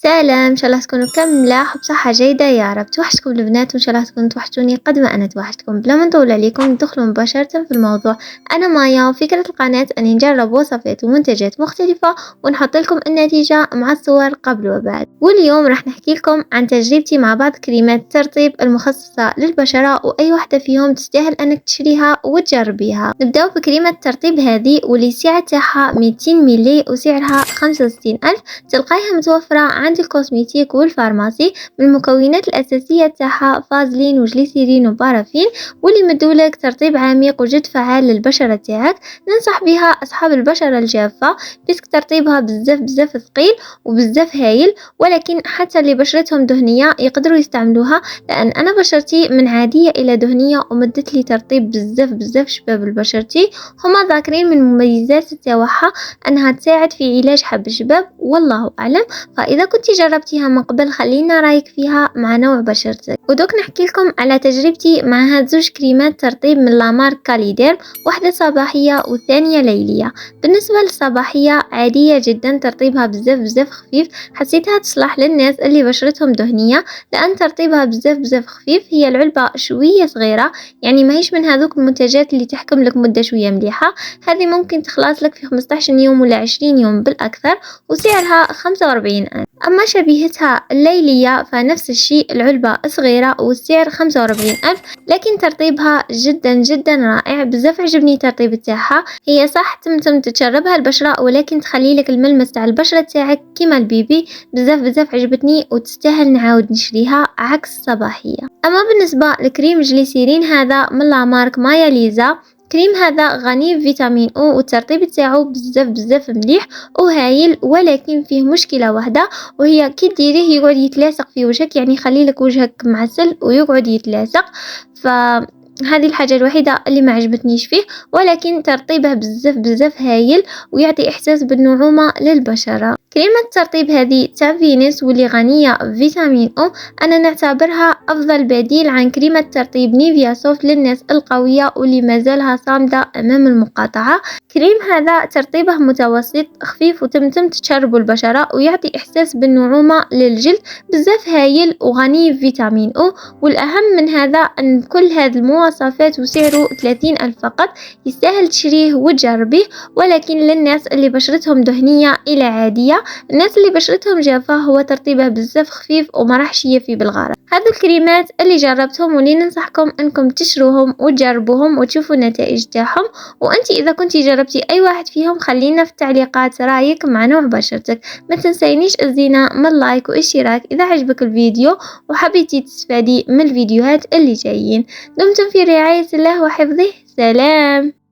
سلام، إن شاء الله تكونوا كاملة بصحة جيدة يا رب. توحشتكم البنات وإن شاء الله تكونوا توحشتوني قد ما أنا توحشتكم. بلا ما نطول عليكم ندخلوا مباشرة في الموضوع. أنا مايا وفكرة القناة أني نجرب وصفات ومنتجات مختلفة ونحط لكم النتيجة مع الصور قبل وبعد. واليوم راح نحكي لكم عن تجربتي مع بعض كريمات الترطيب المخصصة للبشرة، وأي واحدة فيهم تستاهل أنك تشتريها وتجربيها. نبداو بكريمة الترطيب هذه واللي السعة تاعها 200 ملي وسعرها 65 ألف. تلقايها متوفرة عند الكوسميتيك والفارماسي. من المكونات الأساسية تاعها فازلين وجليسيرين وبارافين، واللي مدولك ترطيب عميق وجد فعال للبشرة تاعك. ننصح بها أصحاب البشرة الجافة بسك ترطيبها بزاف ثقيل وبزاف هايل، ولكن حتى اللي بشرتهم دهنية يقدروا يستعملوها، لأن أنا بشرتي من عادية إلى دهنية ومدت لي ترطيب بزاف شباب البشرتي. هما ذاكرين من مميزات تاعها أنها تساعد في علاج حب الشباب، والله أعلم. فإذا كنت جربتيها من قبل خلينا رايك فيها مع نوع بشرتك. ودوك نحكي لكم على تجربتي مع هاد زوج كريمات ترطيب من لامارك كاليدير، واحدة صباحية والثانية ليلية. بالنسبة للصباحية عادية جدا، ترطيبها بزاف خفيف، حسيتها تصلح للناس اللي بشرتهم دهنية لأن ترطيبها بزاف خفيف. هي العلبة شوية صغيرة، يعني ماهيش من هذوك المنتجات اللي تحكم لك مدة شوية مليحة. هذه ممكن تخلص لك في 15 يوم ولا 20 يوم بالأكثر، وسعرها 45 ألف. أما شبيهتها الليلية فنفس الشيء، العلبة صغيرة والسعر 45 ألف، لكن ترطيبها جدا رائع. بزاف عجبني ترطيب تاعها. هي صح تمتم تتشربها البشرة، ولكن تخلي لك الملمس تاع البشرة تاعك كيما البيبي. بزاف عجبتني وتستاهل نعاود نشريها عكس الصباحية. أما بالنسبة لكريم جليسيرين هذا من لامارك مايا ليزا، كريم هذا غني بفيتامين او، والترطيب تاعو بزاف مليح وهايل، ولكن فيه مشكله واحده، وهي كي ديريه يقعد يتلاصق في وجهك، يعني يخلي لك وجهك معسل ويقعد يتلاصق. هذه الحاجة الوحيدة اللي ما عجبتنيش فيه، ولكن ترطيبه بزاف هايل ويعطي إحساس بالنعومة للبشرة. كريمة الترطيب هذه تاع فينيس واللي غنية بفيتامين او، أنا نعتبرها أفضل بديل عن كريمة ترطيب نيفيا سوفت للناس القوية واللي مازالها صامدة أمام المقاطعة. كريم هذا ترطيبه متوسط خفيف وتمتم تشربوا البشرة ويعطي إحساس بالنعومة للجلد. بزاف هايل وغني بفيتامين او، والأهم من هذا أن كل هذه المواصفات وسعره 30 ألف فقط. يستاهل تشريه وتجربيه، ولكن للناس اللي بشرتهم دهنية إلى عادية. الناس اللي بشرتهم جافة هو ترطيبه بزاف خفيف وما راحش يفي بالغرض. هذو الكريمات اللي جربتهم واللي ننصحكم انكم تشروهم وتجربوهم وتشوفوا النتائج تاعهم. وانت اذا كنتي جربتي اي واحد فيهم خلينا في التعليقات رايك مع نوع بشرتك. ما تنسينيش الزينة من لايك واشتراك اذا عجبك الفيديو وحبيتي تستفادي من الفيديوهات اللي جايين. دمتم في رعاية الله وحفظه. سلام.